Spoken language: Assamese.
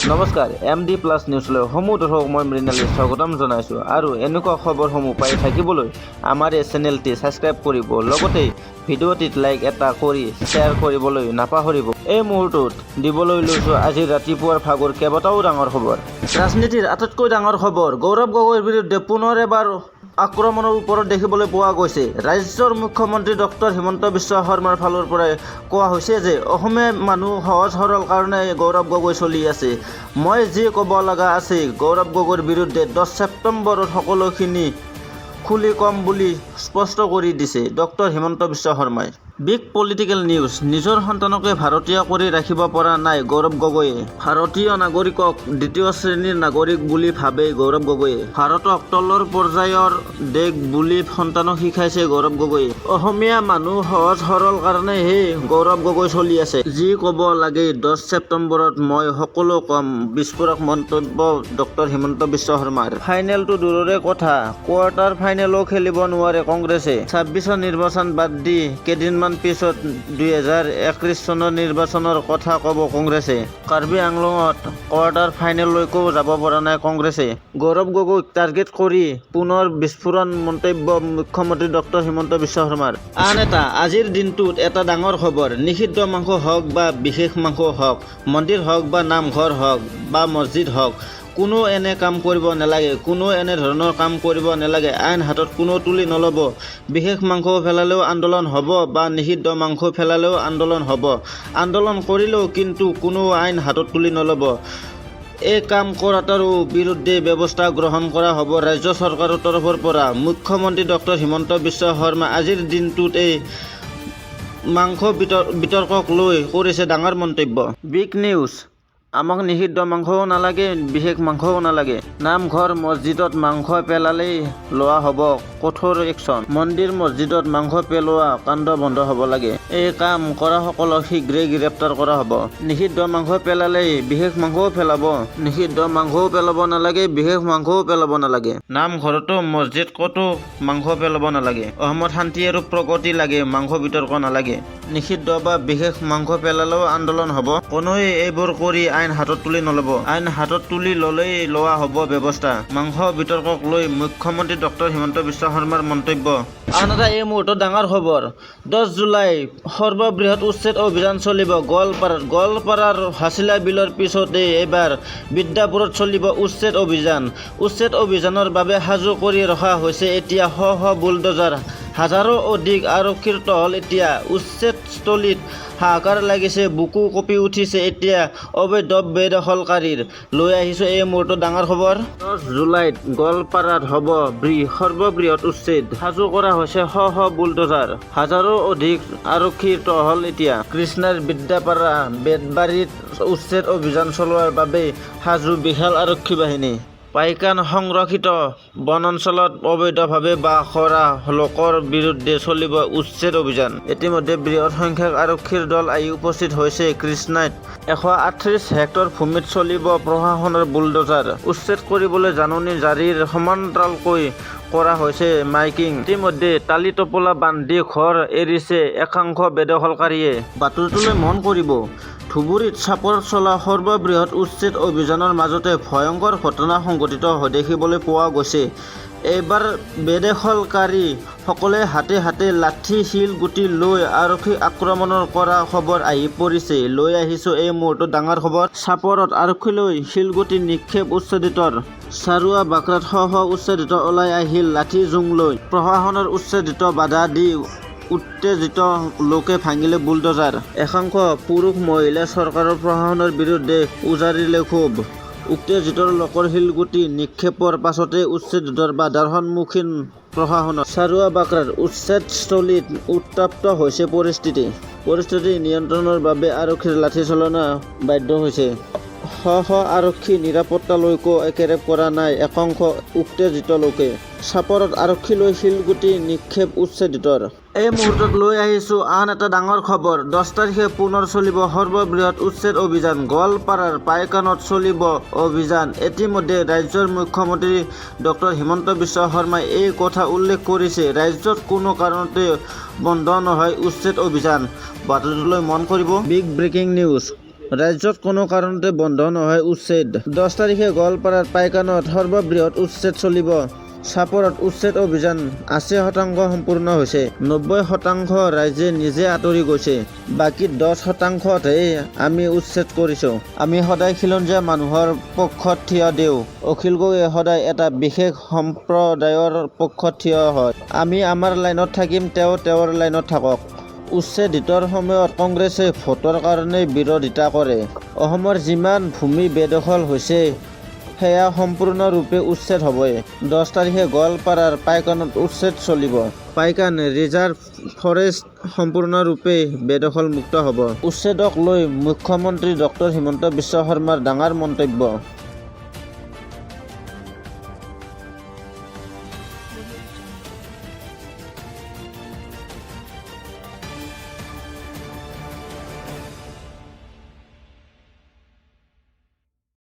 নমস্কাৰ MD প্লাছ নিউজলৈ সমূহ দৰ্শক মই মৃণালী স্বাগতম জনাইছোঁ আৰু এনেকুৱা খবৰসমূহ পাই থাকিবলৈ আমাৰ এই চেনেলটি ছাবস্ক্ৰাইব কৰিব লগতে ভিডিঅ'টিত লাইক এটা কৰি শ্বেয়াৰ কৰিবলৈ নাপাহৰিব। এই মুহূৰ্তত দিবলৈ লৈছোঁ আজি ৰাতিপুৱাৰ ভাগৰ কেইবাটাও ডাঙৰ খবৰ। ৰাজনীতিৰ আটাইতকৈ ডাঙৰ খবৰ, গৌৰৱ গগৈৰ বিৰুদ্ধে পুনৰ এবাৰ আক্ৰমণৰ ওপৰত দেখিবলৈ পোৱা গৈছে। ৰাজ্যৰ মুখ্যমন্ত্ৰী ডক্টৰ হিমন্ত বিশ্ব শৰ্মাৰ ফালৰ পৰাই কোৱা হৈছে যে অসমীয়া মানুহ সহজ সৰল কাৰণে গৌৰৱ গগৈ চলি আছে। মই যি ক'ব লগা আছে গৌৰৱ গগৈৰ বিৰুদ্ধে 10 ছেপ্টেম্বৰত সকলোখিনি খুলি কম বুলি স্পষ্ট কৰি দিছে ডক্টৰ হিমন্ত বিশ্ব শৰ্মাই। Big political news. নিজৰ সন্তানকে ভাৰতীয় কৰি ৰাখিব পৰা নাই গৌৰৱ গগৈয়ে। ভাৰতীয় নাগৰিকক দ্বিতীয় শ্ৰেণীৰ নাগৰিক বুলি ভাবে গৌৰৱ গগৈয়ে। ভাৰতক তলৰ পৰ্যায়ৰ দেশ বুলি সন্তানক শিকাইছে গৌৰৱ গগৈয়ে। অসমীয়া মানুহ সহজ সৰল কাৰণেহে গৌৰৱ গগৈ চলি আছে। যি ক'ব লাগে 10 ছেপ্টেম্বৰত মই সকলো কম, বিস্ফোৰক মন্তব্য ডক্টৰ হিমন্ত বিশ্ব শৰ্মাৰ। ফাইনেলটো দূৰৰে কথা, কোৱাৰ্টাৰ ফাইনেলো খেলিব নোৱাৰে কংগ্ৰেছে। 26ৰ নিৰ্বাচন বাদ দি কেইদিনমান পিছত 2021 চনৰ নিৰ্বাচনৰ কথা ক'ব কংগ্ৰেছে। কাৰ্বি আংলঙত কোৱাৰ্টাৰ ফাইনেললৈকো যাব পৰা নাই কংগ্ৰেছে। গৌৰৱ গগৈক টাৰ্গেট কৰি পুনৰ বিস্ফোৰণ মন্তব্য মুখ্যমন্ত্ৰী ডক্টৰ হিমন্ত বিশ্ব শৰ্মাৰ। আন এটা, আজিৰ দিনটোত এটা ডাঙৰ খবৰ, নিষিদ্ধ মাংস হওক বা বিশেষ মাংস হওক, মন্দিৰ হওক বা নামঘৰ হওক বা মছজিদ হওক, কোনো এনে কাম কৰিব নালাগে, কোনো এনে ধৰণৰ কাম কৰিব নালাগে। আইন হাতত কোনো তুলি নল'ব। বিশেষ মাংস পেলালেও আন্দোলন হ'ব বা নিষিদ্ধ মাংস পেলালেও আন্দোলন হ'ব। আন্দোলন কৰিলেও কিন্তু কোনো আইন হাতত তুলি নল'ব। এই কাম কৰাটোৰ বিৰুদ্ধে ব্যৱস্থা গ্ৰহণ কৰা হ'ব ৰাজ্য চৰকাৰৰ তৰফৰ পৰা। মুখ্যমন্ত্ৰী ডক্টৰ হিমন্ত বিশ্ব শৰ্মা আজিৰ দিনটোত এই মাংস বিতৰ্কক লৈ কৰিছে ডাঙৰ মন্তব্য। Big news. আমাক নিষিদ্ধ মাংসও নালাগে, বিশেষ মাংসও নালাগে। নামঘৰ মছজিদত মাংস পেলালেই লোৱা হ'ব কঠোৰ একশ্যন। মন্দিৰ মছজিদত মাংস পেলোৱা কাণ্ড বন্ধ হ'ব লাগে। এই কাম কৰাসকলক শীঘ্ৰেই গ্ৰেপ্তাৰ কৰা হ'ব। নিষিদ্ধ মাংস পেলালেই বিশেষ মাংসও পেলাব, নিষিদ্ধ মাংসও পেলাব নালাগে, বিশেষ মাংসও পেলাব নালাগে। নামঘৰতো মছজিদ ক'তো মাংস পেলাব নালাগে। অসমত শান্তি আৰু প্ৰগতি লাগে, মাংস বিতৰ্ক নালাগে। নিষিদ্ধ বা বিশেষ মাংস পেলালেও আন্দোলন হ'ব। কোনোৱে এইবোৰ কৰি আইন হাতত তুলি নল'ব। আইন হাতত তুলি ল'লেই লোৱা হ'ব ব্যৱস্থা। মাংস বিতৰ্কক লৈ মুখ্যমন্ত্ৰী ডক্টৰ হিমন্ত বিশ্ব শৰ্মাৰ মন্তব্য। আন এটা এই মুহূৰ্তত ডাঙৰ খবৰ, 10 জুলাই সৰ্ববৃহৎ উচ্ছেদ অভিযান চলিব গোৱালপাৰাত। গোৱালপাৰাৰ হাছিলা বিলৰ পিছতে এইবাৰ বিদ্যাপুৰত চলিব উচ্ছেদ অভিযান। উচ্ছেদ অভিযানৰ বাবে সাজু কৰি ৰখা হৈছে এতিয়া শ বুলডজাৰ। হাজাৰো অধিক আৰক্ষীৰ টহল এতিয়া উচ্ছেদস্থলীত। হাহাকাৰ লাগিছে, বুকু কঁপি উঠিছে এতিয়া অবৈধ বেদখলকাৰীৰ। লৈ আহিছোঁ এই মুহূৰ্তত ডাঙৰ খবৰ। 10 জুলাইত গোৱালপাৰাত হ'ব সৰ্ববৃহৎ উচ্ছেদ। সাজু কৰা হৈছে শ বুলডজাৰ। হাজাৰো অধিক আৰক্ষীৰ টহল এতিয়া। কৃষ্ণাৰ বিদ্যাপাৰা বেতবাৰীত উচ্ছেদ অভিযান চলোৱাৰ বাবে সাজু বিশাল আৰক্ষী বাহিনী। পাইকান সংৰক্ষিত বনাঞ্চলত অবৈধভাৱে বাস কৰা লোকৰ বিৰুদ্ধে চলিব উচ্ছেদ অভিযান। ইতিমধ্যে বৃহৎ সংখ্যক আৰক্ষীৰ দল আহি উপস্থিত হৈছে কৃষ্ণাত। 138 হেক্টৰ ভূমিত চলিব প্ৰশাসনৰ বুলডজাৰ। উচ্ছেদ কৰিবলৈ জাননী জাৰিৰ সমান্তৰালকৈ কৰা হৈছে মাইকিং। ইতিমধ্যে টালি টোপোলা বান্ধি ঘৰ এৰিছে একাংশ বেদখলকাৰীয়ে। বাতৰিটোলৈ মন কৰিব। ধুবুৰীত চাপৰত চলা সৰ্ববৃহৎ উচ্ছেদ অভিযানৰ মাজতে ভয়ংকৰ ঘটনা সংঘটিত দেখিবলৈ পোৱা গৈছে। এইবাৰ বেদখলকাৰীসকলে হাতে হাতে লাঠি শিলগুটি লৈ আৰক্ষী আক্ৰমণ কৰা খবৰ আহি পৰিছে। লৈ আহিছোঁ এই মুহূৰ্তত ডাঙৰ খবৰ। চাপৰত আৰক্ষীলৈ শিলগুটি নিক্ষেপ উচ্ছেদিতৰ। চাৰুৱা বাকৰাত শ উচ্ছেদিত ওলাই আহিল লাঠি জোং লৈ। প্ৰশাসনৰ উচ্ছেদিত বাধা দি উত্তেজিত লোকে ভাঙিলে বুলডজাৰ। একাংশ পুৰুষ মহিলা চৰকাৰৰ প্ৰশাসনৰ বিৰুদ্ধে উজাৰিলে ক্ষোভ। উত্তেজিত লোকৰ শিলগুটি নিক্ষেপৰ পাছতে উচ্ছেদিতৰ বাধাৰ সন্মুখীন প্ৰশাসনৰ। চাৰুৱা বাকৰাৰ উচ্ছেদস্থলীত উত্তপ্ত হৈছে পৰিস্থিতি নিয়ন্ত্ৰণৰ বাবে আৰক্ষীৰ লাঠি চলনা বাধ্য হৈছে। শ আৰক্ষী নিৰাপত্তালৈকো একেৰেপ কৰা নাই একাংশ উত্তেজিত লোকে। চাপৰত আৰক্ষীলৈ শিলগুটি নিক্ষেপ উচ্ছেদিতৰ। এই মুহূৰ্তত লৈ আহিছোঁ আন এটা ডাঙৰ খবৰ। 10 তাৰিখে পুনৰ চলিব সৰ্ববৃহৎ উচ্ছেদ অভিযান। গোৱালপাৰাৰ পাইকানত চলিব অভিযান। ইতিমধ্যে ৰাজ্যৰ মুখ্যমন্ত্ৰী ডক্টৰ হিমন্ত বিশ্ব শৰ্মাই এই কথা উল্লেখ কৰিছে। ৰাজ্যত কোনো কাৰণতে বন্ধ নহয় উচ্ছেদ অভিযান। বাতৰিটোলৈ মন কৰিব। Big breaking news. ৰাজ্যত কোনো কাৰণতে বন্ধ নহয় উচ্ছেদ। 10 তাৰিখে গোৱালপাৰাৰ পাইকানত সৰ্ববৃহৎ উচ্ছেদ চলিব। চাপৰত উচ্ছেদ অভিযান 80% সম্পূৰ্ণ হৈছে। 90% ৰাইজে নিজে আঁতৰি গৈছে। বাকী 10%হে আমি উচ্ছেদ কৰিছোঁ। আমি সদায় খিলঞ্জীয়া মানুহৰ পক্ষত থিয় দিওঁ। অখিল গগৈয়ে সদায় এটা বিশেষ সম্প্ৰদায়ৰ পক্ষত থিয় হয়। আমি আমাৰ লাইনত থাকিম, তেওঁ তেওঁৰ লাইনত থাকক। উচ্ছেদিতৰ সময়ত কংগ্ৰেছে ভোটৰ কাৰণে বিৰোধিতা কৰে। অসমৰ যিমান ভূমি বেদখল হৈছে সেয়া সম্পূৰ্ণৰূপে উচ্ছেদ হ'বই। 10 তাৰিখে গোৱালপাৰাৰ পাইকানত উচ্ছেদ চলিব। পাইকান ৰিজাৰ্ভ ফৰেষ্ট সম্পূৰ্ণৰূপে বেদখলমুক্ত হ'ব। উচ্ছেদক লৈ মুখ্যমন্ত্ৰী ডক্টৰ হিমন্ত বিশ্ব শৰ্মাৰ ডাঙৰ মন্তব্য।